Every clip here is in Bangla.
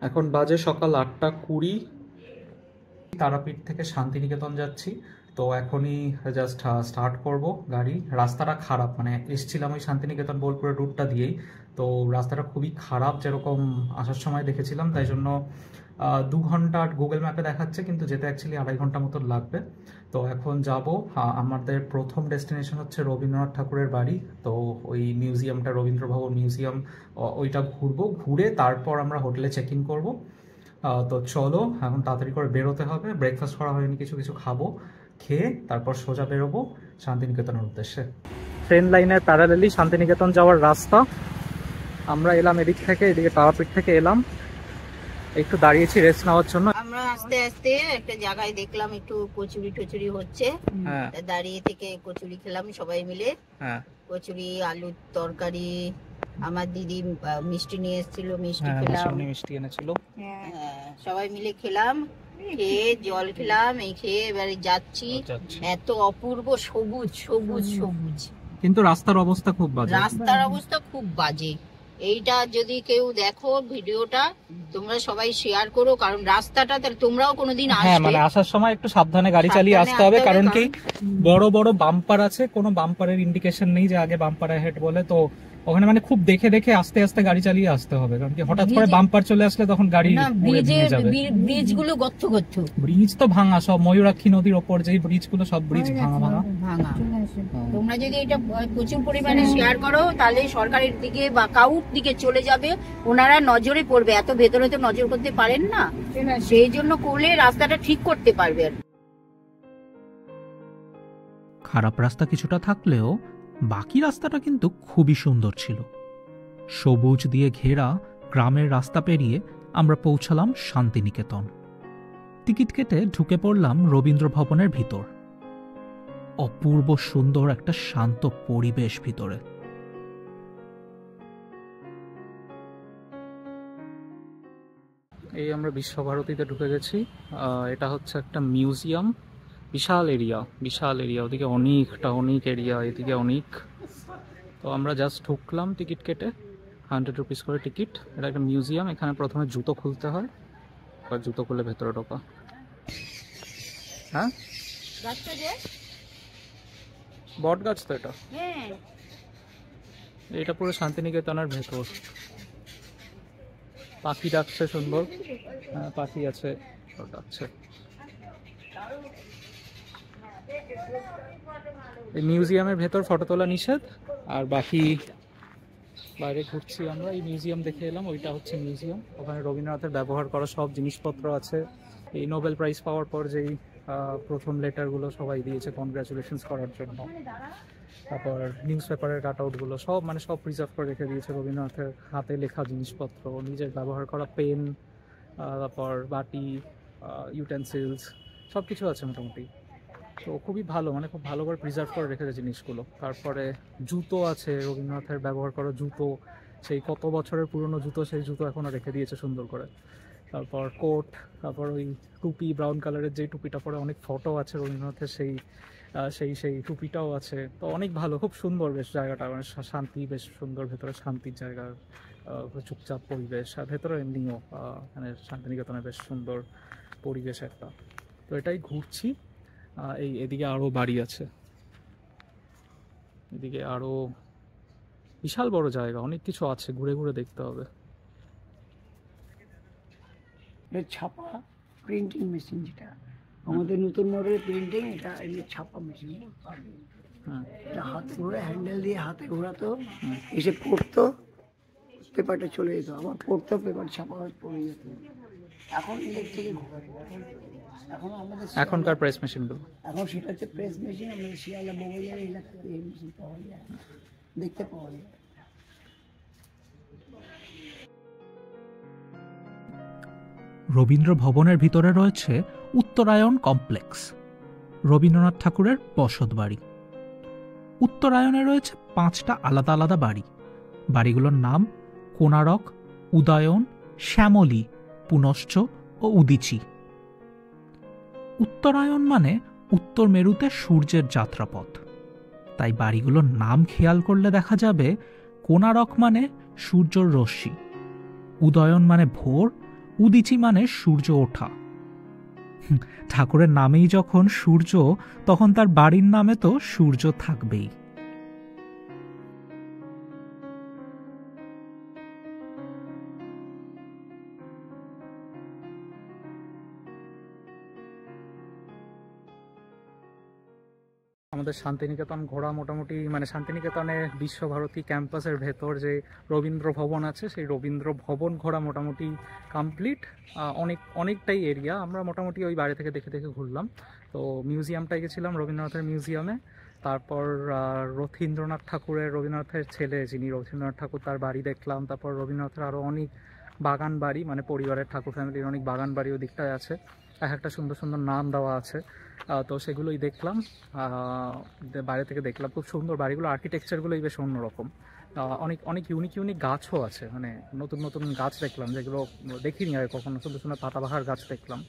এখন বাজে সকাল 8:20। তারাপীঠ থেকে শান্তিনিকেতন যাচ্ছি। তো এখনই জাস্ট স্টার্ট করব গাড়ি। রাস্তাটা খারাপ, মানে এসছিলাম ওই শান্তিনিকেতন বোলপুরের রুটটা দিয়েই। তো রাস্তাটা খুবই খারাপ, যেরকম আসার সময় দেখেছিলাম, তাই জন্য 2 ঘন্টা গুগল ম্যাপে দেখাচ্ছে, কিন্তু যেতে অ্যাকচুয়ালি 2.5 ঘন্টা মতো লাগবে। তো এখন যাব। আমাদের প্রথম ডেস্টিনেশন হচ্ছে রবীন্দ্রনাথ ঠাকুরের বাড়ি। তো ওই মিউজিয়ামটা, রবীন্দ্র ভবন মিউজিয়াম, ওইটা ঘুরবো। ঘুরে তারপর আমরা হোটেলে চেক ইন করবো। তো চলো এখন তাড়াতাড়ি করে বেরোতে হবে। ব্রেকফাস্ট করা হয়নি, কিছু কিছু খাবো, খেয়ে তারপর সোজা বেরোবো শান্তিনিকেতনের উদ্দেশ্যে। ট্রেন লাইনের প্যারালালি শান্তিনিকেতন যাওয়ার রাস্তা। আমরা এলাম এদিক থেকে, এদিকে তারাপীঠ থেকে এলাম, একটু দাঁড়িয়েছি রেস্ট নেওয়ার জন্য। আমরা আস্তে আস্তে একটা জায়গায় দেখলাম একটু কচুরি টচুরি হচ্ছে। হ্যাঁ, দাঁড়িয়ে থেকে কচুরি খেলাম সবাই মিলে। হ্যাঁ, কচুরি, আলুর তরকারি, আমার দিদি মিষ্টি নিয়ে এসেছিল, মিষ্টি হ্যাঁ, খেলাম। মিষ্টি এনেছিল। সবাই মিলে খেলাম, খেয়ে জল খেলাম, এই খেয়ে এবারে যাচ্ছি। এত অপূর্ব সবুজ সবুজ সবুজ, কিন্তু রাস্তার অবস্থা খুব বাজে। রাস্তার অবস্থা খুব বাজে। এইটা যদি কেউ দেখো ভিডিওটা, তোমরা সবাই শেয়ার করো, কারণ রাস্তাটা তোমরাও কোনোদিন হ্যাঁ, আসবে, মানে আসার সময় একটু সাবধানে গাড়ি চালিয়ে আসতে হবে, কারণ কি বড় বড় বাম্পার আছে, কোনো বাম্পারের ইন্ডিকেশন নেই যে আগে বাম্পার হেড বলে। তো ওখানে মানে খুব দেখে দেখে আস্তে আস্তে গাড়ি চালিয়ে আসতে হবে, কারণ কি হঠাৎ করে বাম্পার চলে আসলে তখন গাড়ি ব্রিজ গুলো গর্ত গর্ত। ব্রিজ তো ভাঙা সব, ময়ূরাক্ষী নদীর ওপর যেই ব্রিজ গুলো সব ব্রিজ ভাঙা ভাঙা। তোমরা যদি এটা প্রচুর পরিমাণে শেয়ার করো, তাহলে সরকারের দিকে বা কাউর দিকে চলে যাবে, ওনারা নজরে পড়বে। এত ভেতরে তো নজর করতে পারেন না, সেই জন্য করলে রাস্তাটা ঠিক করতে পারবে। খারাপ রাস্তা কিছুটা থাকলেও বাকি রাস্তাটা কিন্তু খুবই সুন্দর ছিল। সবুজ দিয়ে ঘেরা গ্রামের রাস্তা পেরিয়ে আমরা পৌঁছালাম শান্তিনিকেতন। টিকিট কেটে ঢুকে পড়লাম রবীন্দ্র ভবনের ভিতর। অপূর্ব সুন্দর একটা শান্ত পরিবেশ ভিতরে। এই আমরা বিশ্বভারতীতে ঢুকে গেছি। এটা হচ্ছে একটা মিউজিয়াম, বিশাল এরিয়া, বিশাল এরিয়া। ওদিকে অনেক এরিয়া, এদিকে অনেক। তো আমরা জাস্ট ঢুকলাম টিকিট কেটে, 100 রুপিস করে টিকিট। এটা একটা মিউজিয়াম, এখানে প্রথমে জুতো খুলতে হয়, আর জুতো খুলে ভেতরে ঢোকা। হ্যাঁ, বট গাছ তো এটা। এটা পুরো শান্তিনিকেতনের ভেতর। পাখি ডাকছে সুন্দর, হ্যাঁ পাখি আছে, ডাকছে। এই মিউজিয়ামের ভেতর ফটো তোলা নিষেধ, আর বাকি বাইরে ঘুরছি আমরা। এই মিউজিয়াম দেখে এলাম, ওইটা হচ্ছে মিউজিয়াম। ওখানে রবীন্দ্রনাথের ব্যবহার করা সব জিনিসপত্র আছে। এই নোবেল প্রাইজ পাওয়ার পর যেই প্রথম লেটারগুলো সবাই দিয়েছে কনগ্রাচুলেশনস করার জন্য, তারপর নিউজ পেপারের কাট আউটগুলো সব, মানে সব প্রিজার্ভ করে রেখে দিয়েছে। রবীন্দ্রনাথের হাতে লেখা জিনিসপত্র, নিজের ব্যবহার করা পেন, তারপর বাটি, ইউটেন্সিলস, সব কিছু আছে মোটামুটি। তো খুবই ভালো, মানে খুব ভালো করে প্রিজার্ভ করে রেখেছে জিনিসগুলো। তারপরে জুতো আছে, রবীন্দ্রনাথের ব্যবহার করা জুতো, সেই কত বছরের পুরনো জুতো, সেই জুতো এখনও রেখে দিয়েছে সুন্দর করে। তারপর কোট, তারপর ওই টুপি, ব্রাউন কালারের যেই টুপিটা পরে অনেক ফটো আছে রবীন্দ্রনাথের, সেই সেই সেই টুপিটাও আছে। তো অনেক ভালো, খুব সুন্দর বেশ জায়গাটা, মানে শান্তি, বেশ সুন্দর ভেতরে শান্তির জায়গা, চুপচাপ পরিবেশ। আর ভেতরে এমনিও মানে শান্তিনিকেতনে বেশ সুন্দর পরিবেশ একটা। তো এটাই ঘুরছি। এই এদিকে আরও বাড়ি আছে, এদিকে আরও বিশাল বড় জায়গা, অনেক কিছু আছে, ঘুরে ঘুরে দেখতে হবে। ছাপা প্রিন্টিং মেশিন, যেটা আমাদের নতুন মডেলের প্রিন্টিং, এটা এমনি ছাপা মেশিন। এটা হাতে ঘোরা, হ্যান্ডেল দিয়ে হাতে ঘোরাতো, এসে পড়তো, পেপারটা চলে যেত, আবার পড়তো, পেপার ছাপা পড়ে যেত। এখন ইলেকট্রিকে এখন আমাদের এখনকার প্রেস মেশিনগুলো, এখন সেটা হচ্ছে প্রেস মেশিন। আমাদের শিয়ালদা বগুড়ার এলাকাতে এই মেশিন পাওয়া যায়, দেখতে পাওয়া যায়। রবীন্দ্র ভবনের ভিতরে রয়েছে উত্তরায়ণ কমপ্লেক্স, রবীন্দ্রনাথ ঠাকুরের বসত বাড়ি। উত্তরায়ণে রয়েছে 5টা আলাদা আলাদা বাড়ি। বাড়িগুলোর নাম কোনারক, উদয়ন, শ্যামলী, পুনশ্চ ও উদিচি। উত্তরায়ণ মানে উত্তর মেরুতে সূর্যের যাত্রাপথ, তাই বাড়িগুলোর নাম খেয়াল করলে দেখা যাবে কোনারক মানে সূর্যর রশ্মি, উদয়ন মানে ভোর, ও উদিচি মানে সূর্য ওঠা। ঠাকুরের নামেই যখন সূর্য, তখন তার বাড়ির নামে তো সূর্য থাকবেই। আমাদের শান্তিনিকেতন ঘোরা মোটামুটি, মানে শান্তিনিকেতনে বিশ্বভারতী ক্যাম্পাসের ভেতর যে রবীন্দ্র ভবন আছে, সেই রবীন্দ্র ভবন ঘোরা মোটামুটি কমপ্লিট। অনেকটাই এরিয়া আমরা মোটামুটি ওই বাইরে থেকে দেখে দেখে ঘুরলাম। তো মিউজিয়ামটায় গেছিলাম, রবীন্দ্রনাথের মিউজিয়ামে। তারপর রথীন্দ্রনাথ ঠাকুরের, রবীন্দ্রনাথের ছেলে যিনি রথীন্দ্রনাথ ঠাকুর, তার বাড়ি দেখলাম। তারপর রবীন্দ্রনাথের আরও অনেক বাগান বাড়ি, মানে পরিবারের ঠাকুর ফ্যামিলির অনেক বাগান বাড়ি ওই দিকটায় আছে, এক একটা সুন্দর সুন্দর নাম দেওয়া আছে। তো সেগুলোই দেখলাম, বাইরে থেকে দেখলাম। খুব সুন্দর বাড়িগুলো, আর্কিটেকচারগুলোই বেশ অন্যরকম। অনেক অনেক ইউনিক গাছও আছে, মানে নতুন নতুন গাছ দেখলাম যেগুলো দেখিনি আগে কখনো। সুন্দর সুন্দর পাতাবাহার গাছ দেখলাম,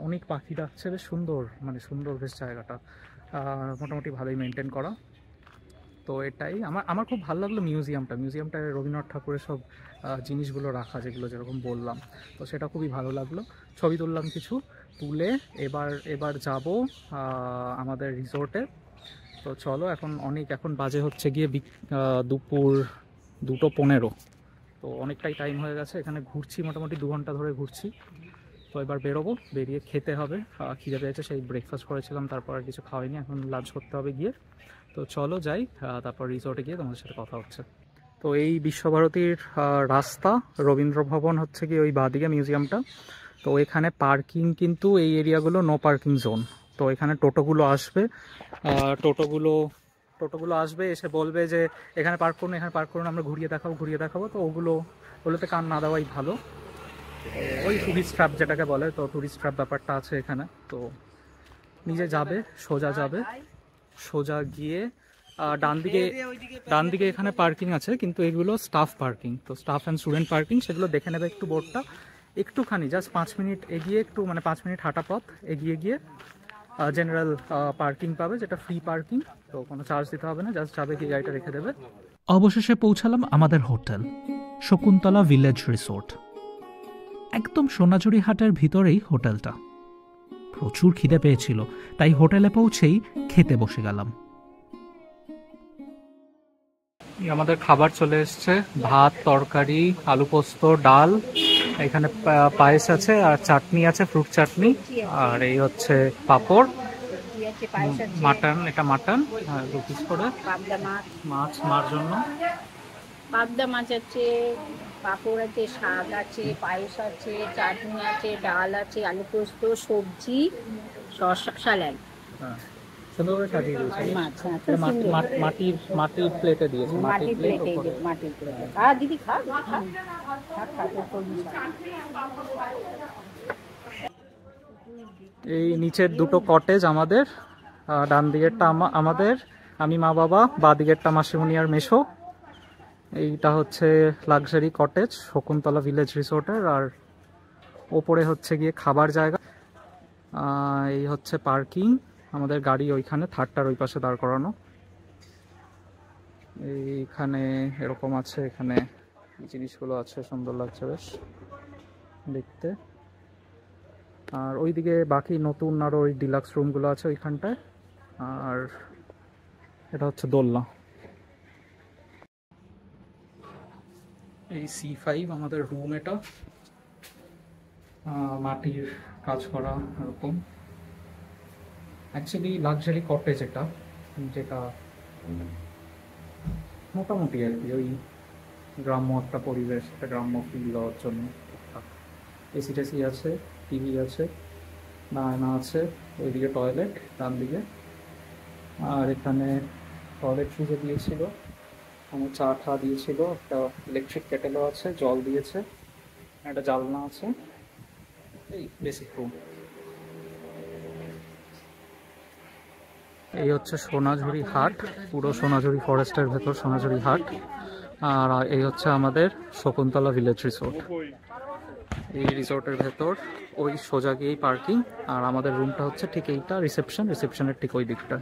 অনেক পাখি ডাকছে, বেশ সুন্দর, মানে সুন্দর বেশ জায়গাটা, মোটামুটি ভালোই মেনটেন করা। তো এটাই আমার খুব ভালো লাগলো মিউজিয়ামটায় রবীন্দ্রনাথ ঠাকুরের সব জিনিসগুলো রাখা, যেগুলো যেরকম বললাম। তো সেটা খুবই ভালো লাগলো। ছবি তুললাম কিছু, তুলে এবার যাব আমাদের রিসোর্টে। তো চলো, এখন বাজে হচ্ছে গিয়ে দুপুর 2:15। তো অনেকটাই টাইম হয়ে গেছে, এখানে ঘুরছি মোটামুটি 2 ঘন্টা ধরে ঘুরছি। তো এবার বেরোবো, বেরিয়ে খেতে হবে। খিদে পেয়েছে, সেই ব্রেকফাস্ট করেছিলাম, তারপর আর কিছু খাওয়াইনি, এখন লাঞ্চ করতে হবে গিয়ে। তো চলো যাই, তারপর রিসোর্টে গিয়ে তোমাদের সাথে কথা হচ্ছে। তো এই বিশ্বভারতীর রাস্তা, রবীন্দ্র ভবন হচ্ছে কি ওই বাঁদিকে মিউজিয়ামটা। তো এখানে পার্কিং কিন্তু এই এরিয়াগুলো নো পার্কিং জোন। তো এখানে টোটোগুলো আসবে, এসে বলবে যে এখানে পার্ক করুন, আমরা ঘুরিয়ে দেখাবো। তো ওগুলোতে কান না দেওয়াই ভালো। ওই টুরিস্ট ট্র্যাপ যেটাকে বলে, তো টুরিস্ট ট্র্যাপ ব্যাপারটা আছে এখানে। তো নিজে যাবে, সোজা গিয়ে ডান দিকে এখানে পার্কিং আছে, কিন্তু এগুলো স্টাফ পার্কিং। তো স্টাফ অ্যান্ড স্টুডেন্ট পার্কিং, সেগুলো দেখে নেবে একটু বোর্ডটা। একটুখানি জাস্ট 5 মিনিট এগিয়ে, মানে 5 মিনিট হাঁটা পথ এগিয়ে গিয়ে জেনারেল পার্কিং পাবে, যেটা ফ্রি পার্কিং। তো কোনো চার্জ দিতে হবে না, জাস্ট যাবে গিয়ে গাড়িটা রেখে দেবে। অবশেষে পৌঁছালাম আমাদের হোটেল, শকুন্তলা ভিলেজ রিসোর্ট। একদম সোনাঝুরি হাটের ভিতরেই হোটেলটা। প্রচুর খিদে পেয়েছিল, তাই হোটেলে পৌঁছেই খেতে বসে গেলাম। আমাদের খাবার চলে এসছে, ভাত, তরকারি, আলু পোস্ত, ডাল, এখানে পায়েস আছে, আর চাটনি আছে, ফ্রুট চাটনি, আর এই হচ্ছে পাঁপড়, মাটন, এটা মাটন, 2 পিস করে, মাছ মার জন্য, পাবদা মাছ আছে, পাঁপড় আছে, শাক আছে, পায়েস আছে, চাটনি আছে, ডাল আছে, আলু পোস্ত, সবজি, স্যালাড। সুন্দর করে সাজিয়ে দিয়েছে। মাটির প্লেটে দিয়েছে, মাটির প্লেটে। আর দিদি খা। এই নিচের 2টো কটেজ আমাদের, ডান দিকেরটা আমাদের, আমি মা বাবা, বাঁ দিকেরটা মাসিমণি আর মেশো। এইটা হচ্ছে লাক্সারি কটেজ শকুন্তলা ভিলেজ রিসোর্টের। আর ওপরে হচ্ছে গিয়ে খাবার জায়গা, এই হচ্ছে পার্কিং, আমাদের গাড়ি ওইখানে, থার্ডটার ওই পাশে দাঁড় করানো। এইখানে এরকম আছে, এখানে জিনিসগুলো আছে, সুন্দর লাগছে বেশ দেখতে। আর ওইদিকে বাকি নতুন আরো ওই ডিলাক্স রুমগুলো আছে ওইখানটায়। আর এটা হচ্ছে দোলনা। এই C5 আমাদের রুম, এটা মাটির কাজ করা এরকম। অ্যাকচুয়ালি লাক্সারি কটেজ এটা, যেটা মোটামুটি আর কি ওই গ্রাম্য একটা পরিবেশ, একটা গ্রাম্য ফিল দেওয়ার জন্য। এসি টেসি আছে, টিভি আছে, আয়না আছে, ওইদিকে টয়লেট ডান দিকে। আর এখানে টয়লেট সুজে দিয়েছিল, আমার চা ঠা দিয়েছিল, একটা ইলেকট্রিক কেটেলও আছে, জল দিয়েছে, একটা জানলা আছে। এই বেসিক রুম। এই হচ্ছে সোনাঝুরি হাট, পুরো সোনাঝুরি ফরেস্টের ভেতর সোনাঝুরি হাট। আর এই হচ্ছে আমাদের শকুন্তলা ভিলেজ রিসোর্ট। এই রিসোর্টের ভেতর ওই সোজা গিয়েই পার্কিং। আর আমাদের রুমটা হচ্ছে ঠিক এইটা, রিসেপশনের ঠিক ওই দিকটা।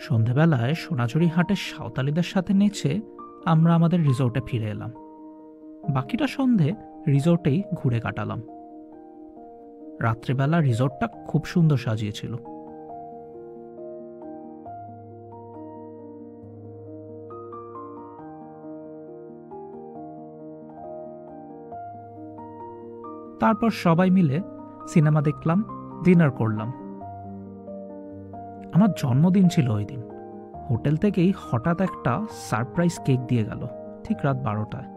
সন্ধেবেলায় সোনাঝুরি হাটের সাঁওতালিদের সাথে নেচে আমরা আমাদের রিসোর্টে ফিরে এলাম। বাকিটা সন্ধে রিসোর্টেই ঘুরে কাটালাম। রাত্রিবেলা রিসোর্টটা খুব সুন্দর সাজিয়েছিল। তারপর সবাই মিলে সিনেমা দেখলাম, ডিনার করলাম। আমার জন্মদিন ছিল ওই দিন। হোটেল থেকেই হঠাৎ একটা সারপ্রাইজ কেক দিয়ে গেল ঠিক রাত 12টায়।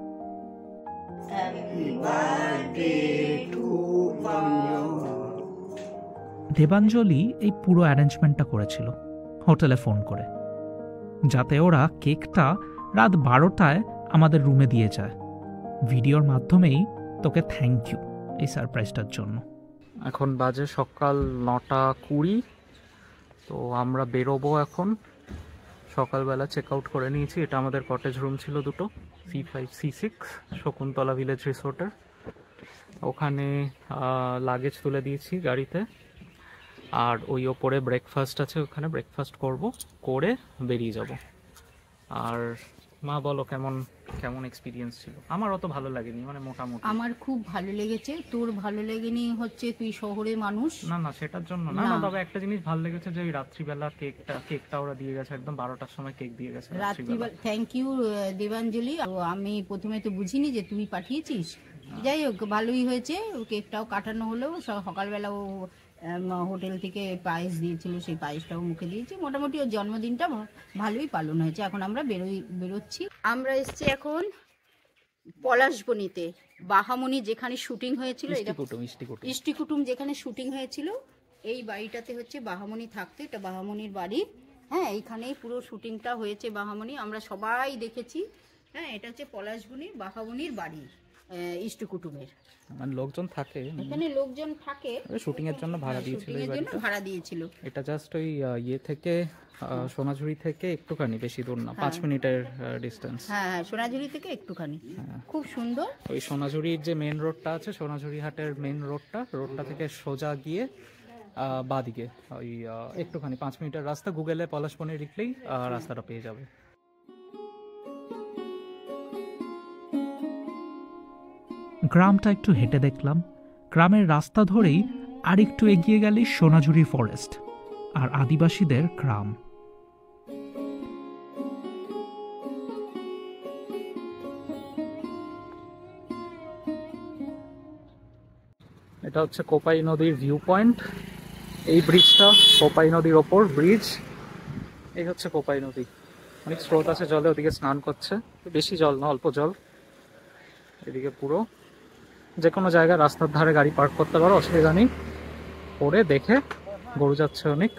দেবাঞ্জলি এই পুরো অ্যারেঞ্জমেন্টটা করেছিল হোটেলে ফোন করে, যাতে ওরা কেকটা রাত 12টায় আমাদের রুমে দিয়ে যায়। ভিডিওর মাধ্যমেই তোকে থ্যাংক ইউ এই সারপ্রাইজটার জন্য। এখন বাজে সকাল 9:20। তো আমরা বেরোবো এখন। সকালবেলা চেক আউট করে নিয়েছি। এটা আমাদের কটেজ রুম ছিল দুটো, C5 C6 শকুন্তলা ভিলেজ রিসোর্টের। ওখানে লাগেজ তুলে দিয়েছি গাড়িতে। আর ওই ওপরে ব্রেকফাস্ট আছে, ওখানে ব্রেকফাস্ট করব, করে বেরিয়ে যাব। আর মা বলো কেমন কেমন এক্সপিরিয়েন্স ছিল? আমার অত ভালো লাগেনি, মানে মোটামুটি। আমার খুব ভালো লেগেছে। তোর ভালো লেগেনি হচ্ছে তুই শহরে মানুষ। না না সেটার জন্য না, না তবে একটা জিনিস ভালো লেগেছে যে ওই রাত্রিবেলা কেকটা ওরা দিয়ে গেছে, একদম 12টার সময় কেক দিয়ে গেছে রাত্রিবেলা। Thank you Debanjali. আমি প্রথমে তো বুঝিনি যে তুই পাঠিয়েছিস। যাই হোক ভালোই হয়েছে। কেকটাও কাটানো হলো। সকালবেলা ও হোটেল থেকে পায়েস দিয়েছিল, সেই পায়েসটাও মুখে দিয়েছি। মোটামুটি ওর জন্মদিনটা ভালোই পালন হয়েছে। এখন আমরা বেরোচ্ছি। আমরা এসছি এখন পলাশবনিতে, বাহামণি যেখানে শুটিং হয়েছিল, ইষ্টিকুটুম যেখানে শুটিং হয়েছিল, এই বাড়িটাতে হচ্ছে বাহামণি থাকতো। এটা বাহামণির বাড়ি। হ্যাঁ, এইখানেই পুরো শুটিংটা হয়েছে বাহামণি। আমরা সবাই দেখেছি। হ্যাঁ, এটা হচ্ছে পলাশবনির বাহামণির বাড়ি, ইষ্টিকুটুমের। মানে লোকজন থাকে এখানে, লোকজন থাকে। শুটিং এর জন্য ভাড়া দিয়েছিল, এই বাড়িটা ভাড়া দিয়েছিল। এটা জাস্ট ওই ইয়ে থেকে সোনাঝুরি থেকে একটুখানি, বেশি দূর না, 5 মিনিটের ডিসটেন্স। হ্যাঁ, সোনাঝুরি থেকে একটুখানি। খুব সুন্দর। ওই সোনাঝুরির যে মেন রোডটা আছে, সোনাঝুরি হাটের মেন রোডটা থেকে সোজা গিয়ে বাদিকে ওই একটুখানি 5 মিনিটের রাস্তা। গুগলে পলাশবনি লিখলেই রাস্তাটা পেয়ে যাবে। গ্রামটা একটু হেঁটে দেখলাম। গ্রামের রাস্তা ধরেই আর একটু এগিয়ে গেলে সোনাঝুরি ফরেস্ট আর আদিবাসীদের গ্রাম। এটা হচ্ছে কোপাই নদীর ভিউ পয়েন্ট। এই ব্রিজটা কোপাই নদীর ওপর ব্রিজ। এই হচ্ছে কোপাই নদী। অনেক স্রোত আছে জলে, ওদিকে স্নান করছে। বেশি জল না, অল্প জল। এদিকে পুরো যে কোনো জায়গায় রাস্তার ধারে গাড়ি পার্ক করতে পারো, অসুবিধা নেই। পরে দেখে গরু যাচ্ছে অনেক।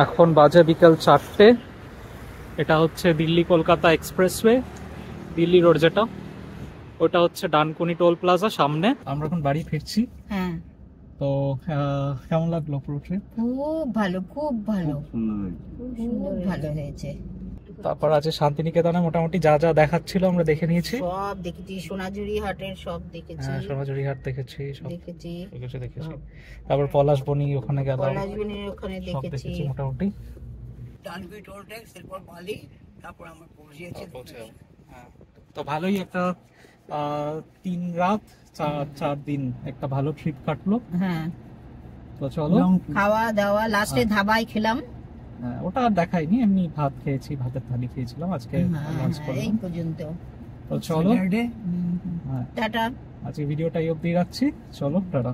এখন বাজে বিকেল 4টে। এটা হচ্ছে দিল্লি কলকাতা এক্সপ্রেসওয়ে, দিল্লি রোড যেটা, ওটা হচ্ছে ডানকুনি টোল প্লাজা সামনে। আমরা এখন বাড়ি ফিরছি। হ্যাঁ, তো কেমন লাগলো পুরো ট্রিপ? খুব ভালো, খুব ভালো, খুব ভালো হয়েছে। তারপর আছে শান্তিনিকেতনে মোটামুটি যা যা দেখাচ্ছিল আমরা দেখে নিয়েছি। সব দেখেছি, সোনাঝুরি হাটের সব দেখেছি, হ্যাঁ, সোনাঝুরি হাট দেখেছি, সব দেখেছি, কিছু দেখেছি। তারপর পলাশবনি ওখানে গেলাম, পলাশবনির ওখানে সব দেখেছি। দেখেছি মোটামুটি। ডানকুনি টোল ট্যাক্স, এরপর বালি, তারপর আমরা পৌঁছেছি। হ্যাঁ, তো ভালোই একটা 3 রাত 4 দিন একটা ভালো ট্রিপ কাটলো। হ্যাঁ, তো চলো, খাওয়া দাওয়া লাস্টে ধাবায় খেলাম। হ্যাঁ, ওটা আর দেখাইনি, এমনি ভাত খেয়েছি, ভাতের থালি খেয়েছিলাম আজকে, লাঞ্চ এই করলাম। পর্যন্ত। তো চলো, স্যাটারডে হ্যাঁ, টাটা। আজকে ভিডিওটা এই অবধি রাখছি, চলো টাটা।